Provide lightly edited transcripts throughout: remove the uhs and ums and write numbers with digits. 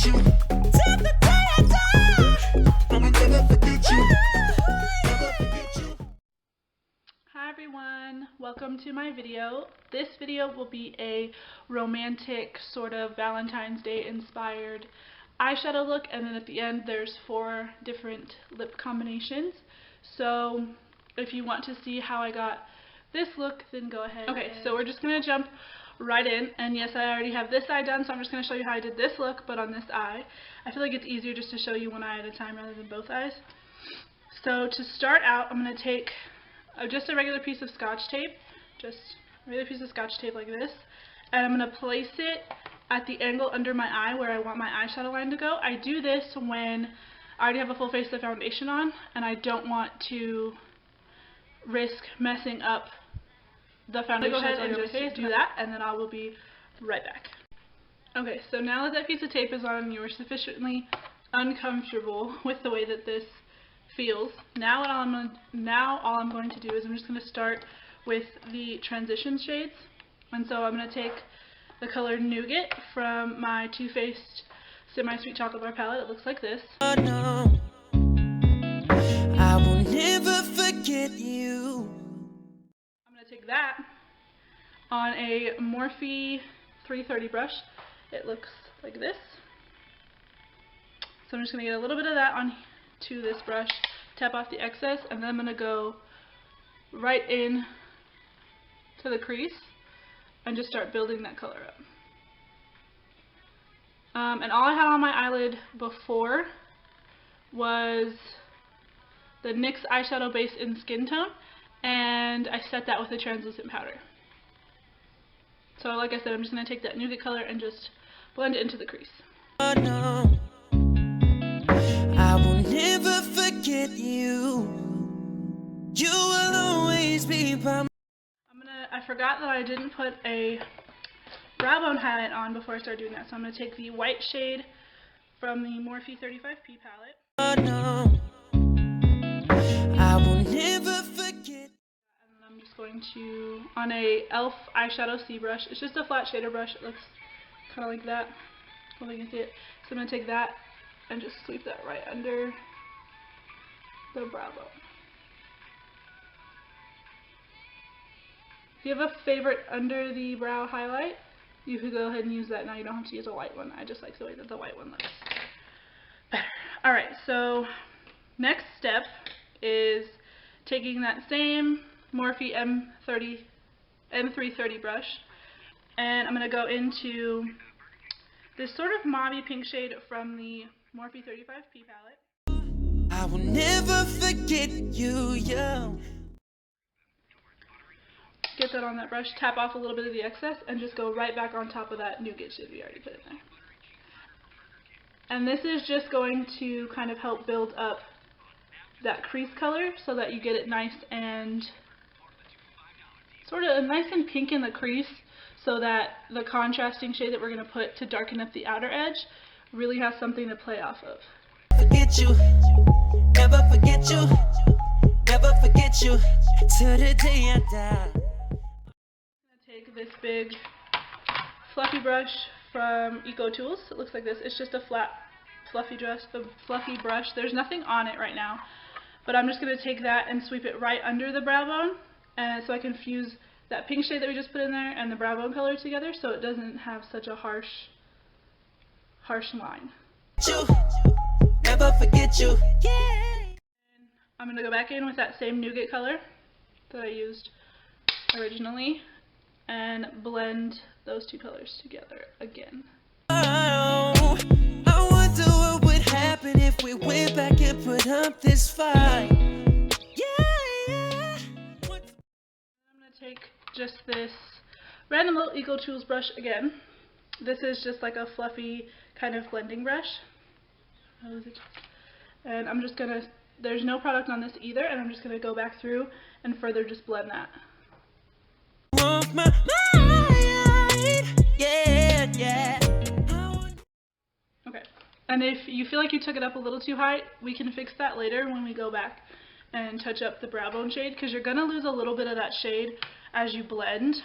forget you. Till the day I die, I'ma never forget you. Never forget you. Hi everyone, welcome to my video. This video will be a romantic sort of Valentine's Day inspired eyeshadow look, and then at the end there's 4 different lip combinations. So if you want to see how I got this look, then go ahead. Okay, so we're just going to jump right in, and yes, I already have this eye done, so I'm just going to show you how I did this look, but on this eye. I feel like it's easier just to show you one eye at a time rather than both eyes. So to start out, I'm going to take just a regular piece of scotch tape, just a regular piece of scotch tape like this, and I'm going to place it at the angle under my eye where I want my eyeshadow line to go. I do this when I already have a full face of foundation on, and I don't want to risk messing up the foundation. Go ahead and just do that, and then I will be right back. Okay, so now that that piece of tape is on, you are sufficiently uncomfortable with the way that this feels. Now all I'm going to do is I'm just going to start with the transition shades, and so I'm going to take the color Nougat from my Too Faced Semi-Sweet Chocolate Bar palette. It looks like this. Oh, no. I will never forget you. I'm going to take that on a Morphe 330 brush. It looks like this. So I'm just going to get a little bit of that onto this brush, tap off the excess, and then I'm going to go right in to the crease and just start building that color up. And all I had on my eyelid before was the NYX eyeshadow base in Skin Tone, and I set that with a translucent powder. So like I said, I'm just going to take that nougat color and just blend it into the crease. Oh, no. I will never forget you. You will always be by my... I forgot that I didn't put a brow bone highlight on before I started doing that, so I'm going to take the white shade from the Morphe 35P palette. Oh, no. I will never forget. And then I'm just going to, on a e.l.f. eyeshadow C brush, it's just a flat shader brush, it looks kind of like that, I think you can see it. So I'm going to take that and just sweep that right under the brow bone. If you have a favorite under the brow highlight, you could go ahead and use that. Now you don't have to use a white one. I just like the way that the white one looks better. Alright, so next step is taking that same Morphe M330 brush, and I'm going to go into this sort of mauve pink shade from the Morphe 35P palette. I will never forget you, yo. Get that on that brush, tap off a little bit of the excess, and just go right back on top of that nougat shade we already put in there. And this is just going to kind of help build up that crease color so that you get it nice and sort of nice and pink in the crease, so that the contrasting shade that we're going to put to darken up the outer edge really has something to play off of. Forget you, never forget you, never forget you, till the day I die. Take this big fluffy brush from Eco Tools. It looks like this. It's just a flat fluffy brush. There's nothing on it right now, but I'm just going to take that and sweep it right under the brow bone, and so I can fuse that pink shade that we just put in there and the brow bone color together, so it doesn't have such a harsh line. Never forget you. And I'm going to go back in with that same nougat color that I used originally and blend those two colors together again. Oh, I wonder what would happen if we went back and put up this fight. Yeah. I'm going to take just this random little Eco Tools brush again. This is just like a fluffy kind of blending brush. And I'm just going to, there's no product on this either, and I'm just going to go back through and further just blend that. Okay, and if you feel like you took it up a little too high, we can fix that later when we go back and touch up the brow bone shade, because you're going to lose a little bit of that shade as you blend.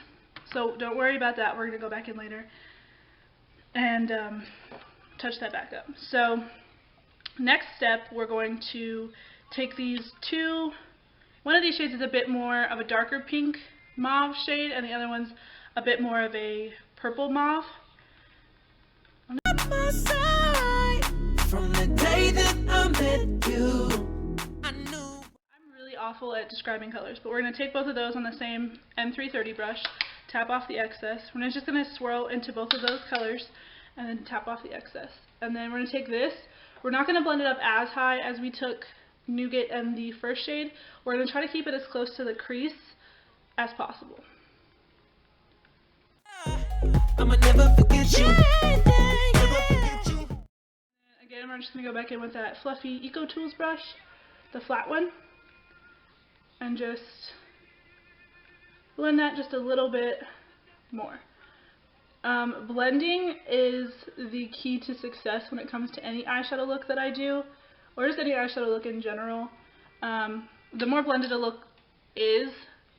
So don't worry about that, we're going to go back in later and touch that back up. So next step, we're going to take these two, one of these shades is a bit more of a darker pink mauve shade, and the other one's a bit more of a purple mauve. From the day that I met you, I knew. I'm really awful at describing colors, but we're going to take both of those on the same M330 brush, tap off the excess. We're just going to swirl into both of those colors and then tap off the excess. And then we're going to take this. We're not going to blend it up as high as we took Nougat and the first shade. We're going to try to keep it as close to the crease as possible. I'ma never forget you. Never forget you. And again, we're just going to go back in with that fluffy Eco Tools brush, the flat one, and just blend that just a little bit more. Blending is the key to success when it comes to any eyeshadow look that I do, or just any eyeshadow look in general. The more blended a look is,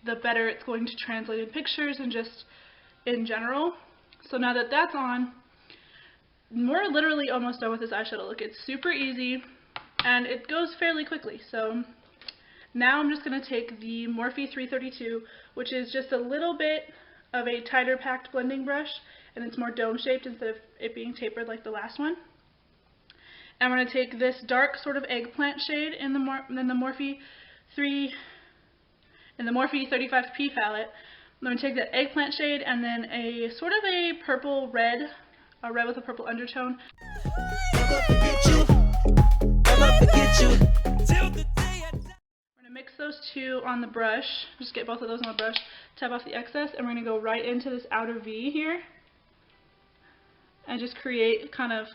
the better it's going to translate in pictures and just in general. So now that that's on, we're literally almost done with this eyeshadow look. It's super easy and it goes fairly quickly. So now I'm just going to take the Morphe 332, which is just a little bit of a tighter packed blending brush, and it's more dome shaped instead of it being tapered like the last one. And I'm going to take this dark sort of eggplant shade in the Morphe 35P palette. I'm going to take that eggplant shade and then a sort of a purple red, a red with a purple undertone. Never forget you. Never forget you. Till the day I die. We're going to mix those two on the brush, just get both of those on the brush, tap off the excess, and we're going to go right into this outer V here and just create kind of,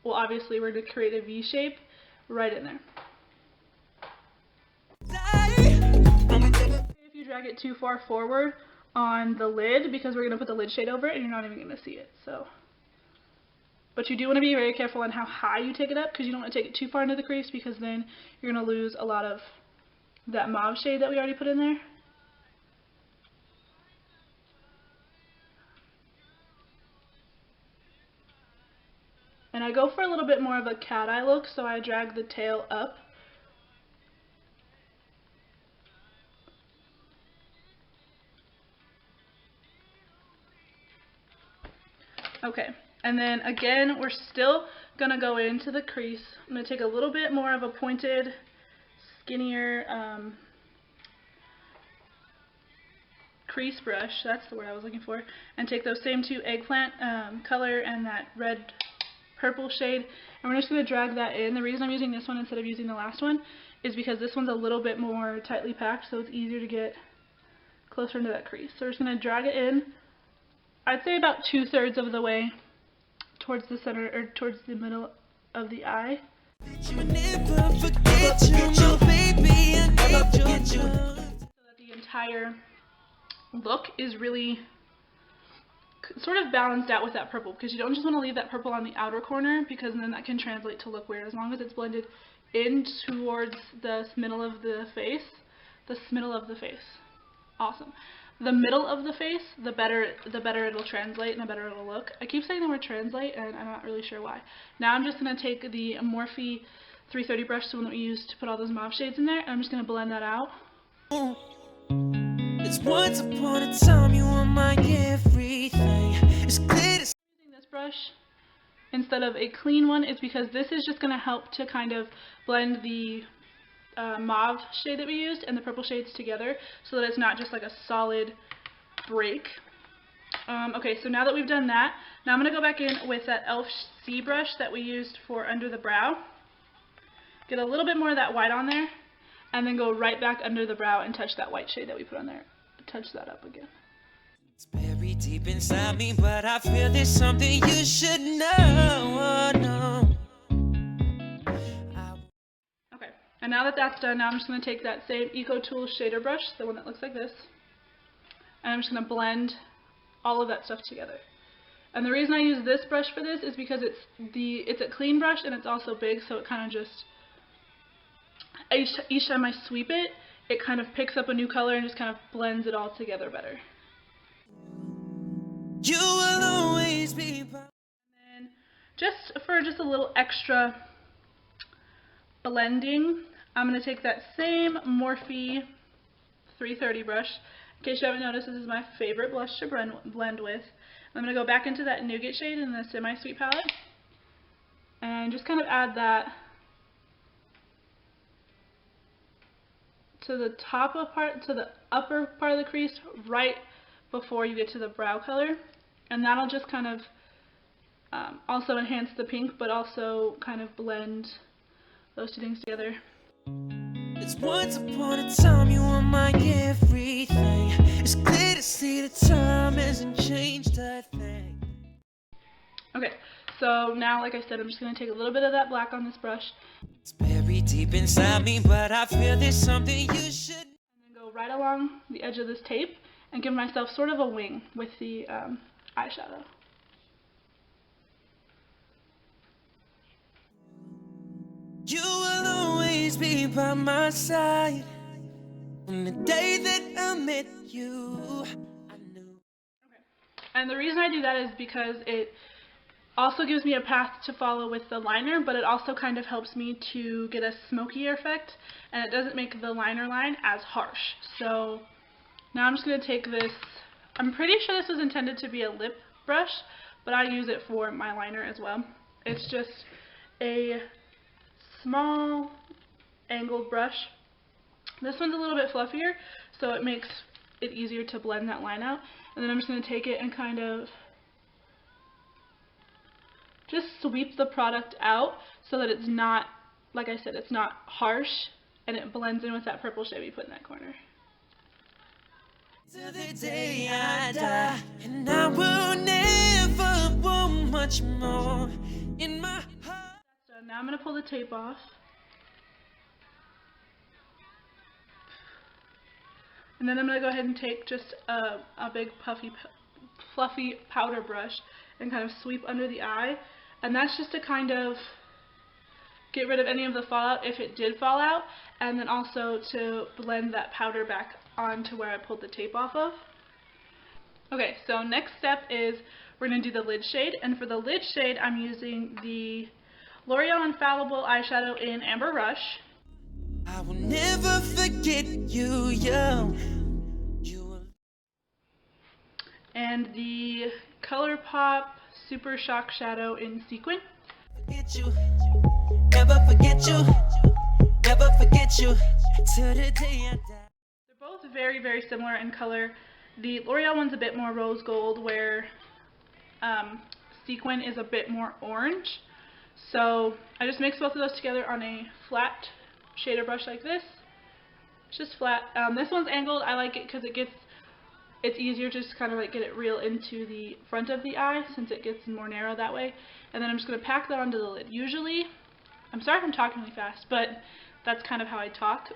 well, obviously we're going to create a V shape right in there. If you drag it too far forward on the lid, because we're going to put the lid shade over it and you're not even going to see it. So, but you do want to be very careful on how high you take it up, because you don't want to take it too far into the crease, because then you're going to lose a lot of that mauve shade that we already put in there. And I go for a little bit more of a cat eye look, so I drag the tail up. Okay, and then again, we're still going to go into the crease. I'm going to take a little bit more of a pointed, skinnier crease brush, that's the word I was looking for, and take those same two eggplant color and that red purple shade, and we're just going to drag that in. The reason I'm using this one instead of using the last one is because this one's a little bit more tightly packed, so it's easier to get closer into that crease. So we're just going to drag it in, I'd say about 2/3 of the way towards the center, or towards the middle of the eye. Never forget you, baby. Never forget you. So that the entire look is really sort of balanced out with that purple, because you don't just want to leave that purple on the outer corner, because then that can translate to look weird. As long as it's blended in towards the middle of the face, awesome. The middle of the face, the better it'll translate and the better it'll look. I keep saying the word translate, and I'm not really sure why. Now I'm just going to take the Morphe 330 brush, the one that we used to put all those mauve shades in there, and I'm just going to blend that out. It's once upon a time you were my everything. It's clear to Using this brush instead of a clean one is because this is just going to help to kind of blend the mauve shade that we used and the purple shades together, so that it's not just like a solid break. Okay, so now that we've done that, now I'm going to go back in with that e.l.f. C brush that we used for under the brow. Get a little bit more of that white on there, and then go right back under the brow and touch that white shade that we put on there. Touch that up again. It's buried deep inside me, but I feel there's something you should know. No. Okay, and now that that's done, now I'm just going to take that same Eco Tools shader brush, the one that looks like this, and I'm just going to blend all of that stuff together. And the reason I use this brush for this is because it's a clean brush and it's also big, so it kind of just, each time I sweep it, it kind of picks up a new color and just kind of blends it all together better. You will always be. And then just for just a little extra blending, I'm going to take that same Morphe 330 brush. In case you haven't noticed, this is my favorite blush to blend with. I'm going to go back into that Nougat shade in the Semi-Sweet palette and just kind of add that to the upper part of the crease right before you get to the brow color, and that'll just kind of also enhance the pink, but also kind of blend those two things together. It's once upon a time you were my everything. It's clear to see the time hasn't changed a thing. Okay, so now, like I said, I'm just going to take a little bit of that black on this brush. It's buried deep inside me, but I feel there's something you should. And then go right along the edge of this tape and give myself sort of a wing with the eyeshadow. You will always be by my side. From the day that I met you, I knew. Okay. And the reason I do that is because it also gives me a path to follow with the liner, but it also kind of helps me to get a smokier effect, and it doesn't make the liner line as harsh. So now I'm just going to take this, I'm pretty sure this was intended to be a lip brush, but I use it for my liner as well. It's just a small angled brush. This one's a little bit fluffier, so it makes it easier to blend that line out. And then I'm just going to take it and kind of just sweep the product out so that it's not, like I said, it's not harsh, and it blends in with that purple shade we put in that corner. To the day I die, and I will never want much more in my heart. So now I'm going to pull the tape off. And then I'm going to go ahead and take just a big fluffy powder brush and kind of sweep under the eye. And that's just to kind of get rid of any of the fallout if it did fall out, and then also to blend that powder back onto where I pulled the tape off of. Okay, so next step is we're going to do the lid shade, and for the lid shade I'm using the L'Oreal Infallible eyeshadow in Amber Rush. I will never forget you, yo. And the ColourPop Super Shock Shadow in Sequin. Forget you, never forget you, never forget you, till the day I die. They're both very, very similar in color. The L'Oreal one's a bit more rose gold, where Sequin is a bit more orange. So I just mix both of those together on a flat shader brush like this. It's just flat. This one's angled. I like it because it's easier to just kind of like get it real into the front of the eye, since it gets more narrow that way. And then I'm just going to pack that onto the lid. Usually, I'm sorry if I'm talking really fast, but that's kind of how I talk.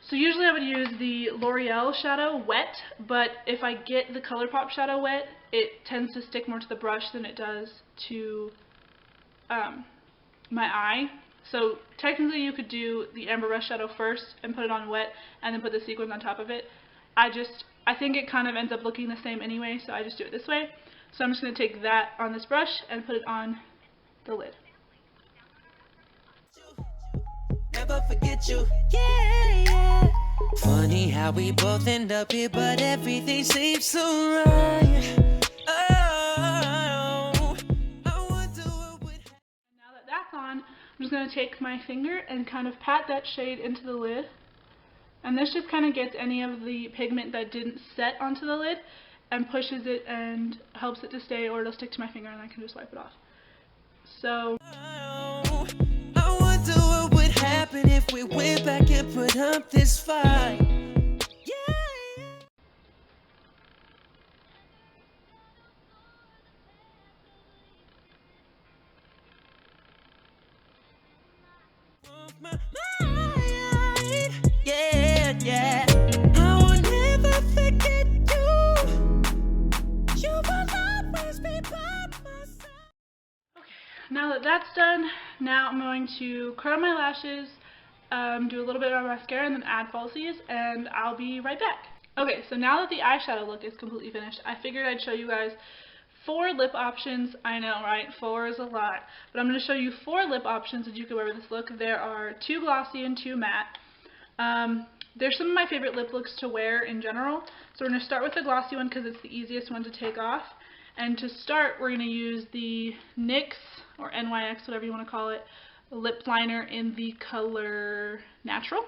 So usually I would use the L'Oreal shadow wet, but if I get the ColourPop shadow wet, it tends to stick more to the brush than it does to my eye. So technically you could do the Amber Rush shadow first and put it on wet, and then put the sequins on top of it. I think it kind of ends up looking the same anyway, so I just do it this way. So I'm just going to take that on this brush and put it on the lid. Never forget you, yeah, yeah. Funny how we both end up here, but everything seems so right. Oh, I wonder what would happen. Now that that's on, I'm just going to take my finger and kind of pat that shade into the lid. And this just kind of gets any of the pigment that didn't set onto the lid and pushes it and helps it to stay, or it'll stick to my finger and I can just wipe it off. So Oh, I wonder what would happen if we went back and put up this fight. Yeah. My mind, yeah, yeah. I will never forget you. You will always be by my side. now that that's done, now I'm going to curl my lashes, do a little bit of mascara, and then add falsies, and I'll be right back. Okay, so now that the eyeshadow look is completely finished, I figured I'd show you guys 4 lip options. I know, right? 4 is a lot. But I'm going to show you 4 lip options that you can wear with this look. There are 2 glossy and 2 matte. They're some of my favorite lip looks to wear in general. So we're going to start with the glossy one because it's the easiest one to take off. And to start, we're going to use the NYX, or NYX, whatever you want to call it, lip liner in the color Natural.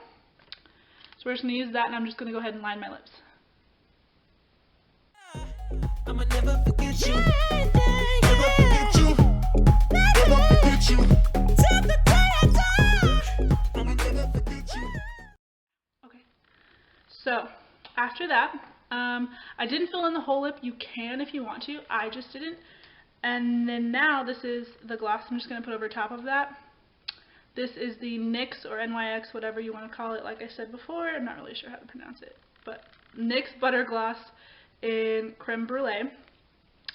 So we're just going to use that, and I'm just going to go ahead and line my lips. I'ma never forget you. Never forget you. Never forget you. Till the day I die. I'ma never forget you. Okay. So after that, I didn't fill in the whole lip. You can if you want to. I just didn't. And then now this is the gloss I'm just going to put over top of that. This is the NYX or NYX, whatever you want to call it. Like I said before, I'm not really sure how to pronounce it, but NYX Butter Gloss in Creme Brûlée.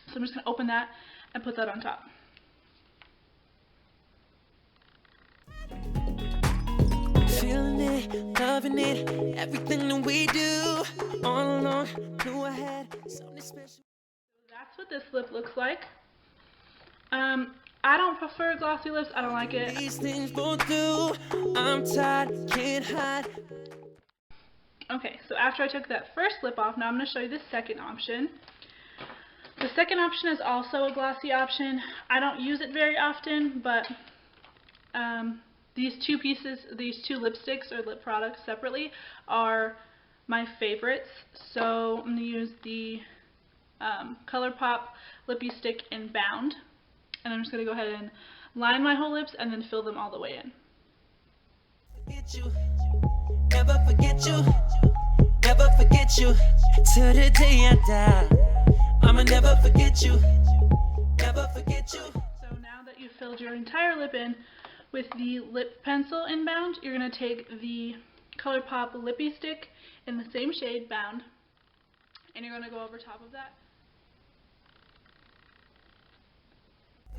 So I'm just going to open that and put that on top. Feeling it, loving it, everything that we do. All along, knew I had something special. That's what this lip looks like. I don't prefer glossy lips. I don't like it. These things won't do. I'm tired, can't hide. Okay, so after I took that first lip off, now I'm going to show you the second option. The second option is also a glossy option. I don't use it very often, but these two lipsticks or lip products separately are my favorites. So I'm going to use the ColourPop Lippie Stick in Bound. And I'm just going to go ahead and line my whole lips and then fill them all the way in. Forget you, never forget you, never forget you, till the day I die. I'ma never forget you, never forget you. So now that you've filled your entire lip in with the lip pencil in Bound, you're going to take the ColourPop Lippie Stick in the same shade, Bound, and you're going to go over top of that.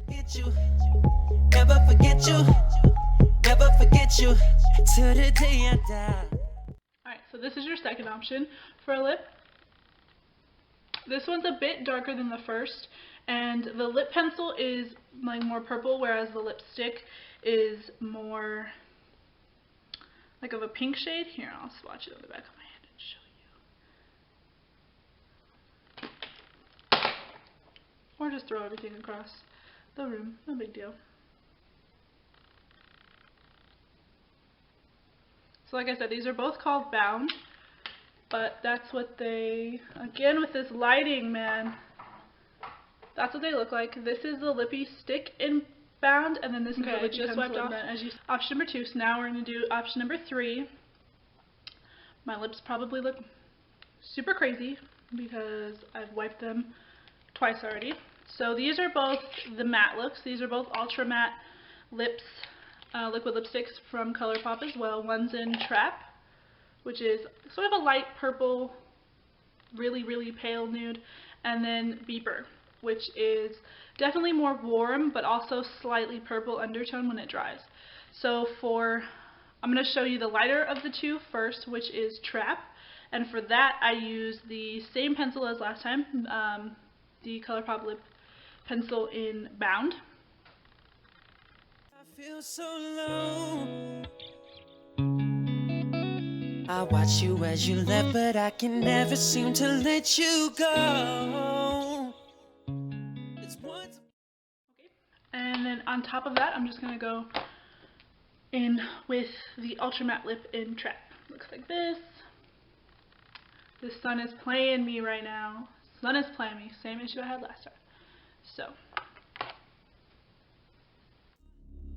Forget you, never forget you, never forget you, till the day I die. Alright, so this is your second option for a lip. This one's a bit darker than the first, and the lip pencil is like more purple, whereas the lipstick is more like of a pink shade. Here, I'll swatch it on the back of my hand and show you. Or just throw everything across the room, no big deal. So like I said, these are both called Bound, but that's what they, again with this lighting, man, that's what they look like. This is the Lippie Stick in Bound, and then this is the Lippie just wiped off as you option number 2. So now we're going to do option number 3. My lips probably look super crazy because I've wiped them twice already. So these are both the matte looks. These are both ultra matte lips, liquid lipsticks from ColourPop as well. One's in Trap, which is sort of a light purple, really, really pale nude, and then Beeper, which is definitely more warm, but also slightly purple undertone when it dries. So I'm going to show you the lighter of the two first, which is Trap, and for that I use the same pencil as last time, the ColourPop lip pencil in Bound. I feel so alone. I watch you as you left, but I can never seem to let you go. Okay. And then on top of that, I'm just going to go in with the Ultra Matte Lip in Trap. Looks like this. The sun is playing me right now. Sun is playing me. Same issue I had last time. So.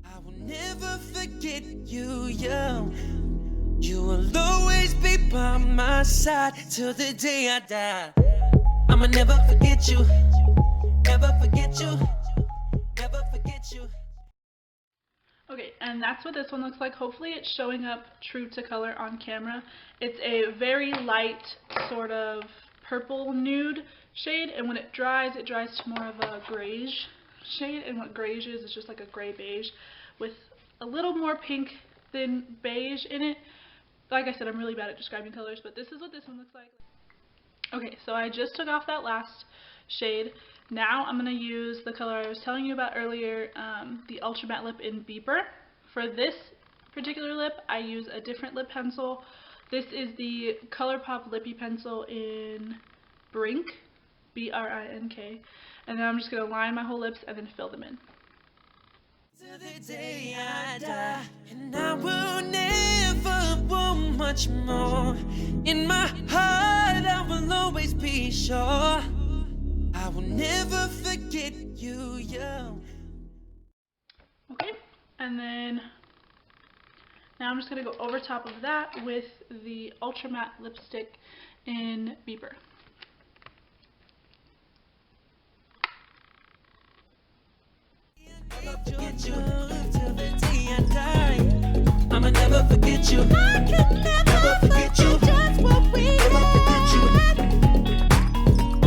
I will never forget you, young. You will always be by my side till the day I die. I'ma never forget you, never forget you, never forget you. Okay, and that's what this one looks like. Hopefully it's showing up true to color on camera. It's a very light sort of purple nude shade, and when it dries to more of a grayish shade, and what grayish is just like a gray beige with a little more pink than beige in it. Like I said, I'm really bad at describing colors, but this is what this one looks like. Okay, so I just took off that last shade. Now I'm going to use the color I was telling you about earlier, the Ultra Matte Lip in Beeper. For this particular lip, I use a different lip pencil. This is the ColourPop Lippie pencil in Brink, B-R-I-N-K. And then I'm just going to line my whole lips and then fill them in. To the day I die, and I will never want much more. In my heart, I will always be sure. I will never forget you, yeah. Okay, and then now I'm just going to go over top of that with the Ultra Matte lipstick in Beeper. Forget you till the day I die. I'ma never forget you. I can never forget you. Just what we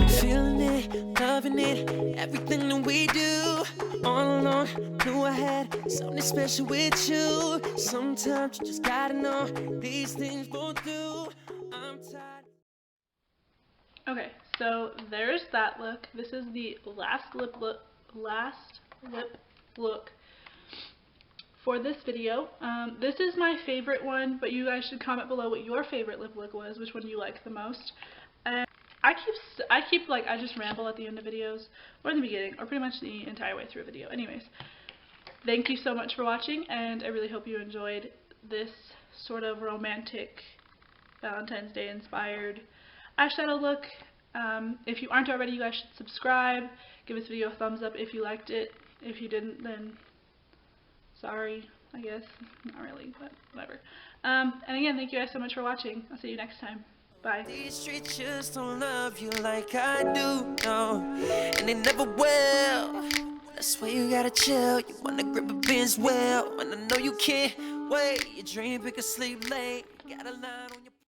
feeling it, loving it, everything that we do. All along, knew I had something special with you. Sometimes you just gotta know these things won't do. I'm tired. Okay, so there's that look. This is the last lip look for this video. This is my favorite one, but you guys should comment below what your favorite lip look was, which one you liked the most. And I just ramble at the end of videos, or in the beginning, or pretty much the entire way through a video. Anyways, thank you so much for watching, and I really hope you enjoyed this sort of romantic Valentine's Day inspired eyeshadow look. If you aren't already, you guys should subscribe, give this video a thumbs up if you liked it. If you didn't, then sorry, I guess. Not really, but whatever. And again, thank you guys so much for watching. I'll see you next time. Bye. These streets just don't love you like I do, no, and they never will. That's why you gotta chill. You wanna grip a Benz well, and I know you can't wait. You dream, pick a sleep late. Got a line on your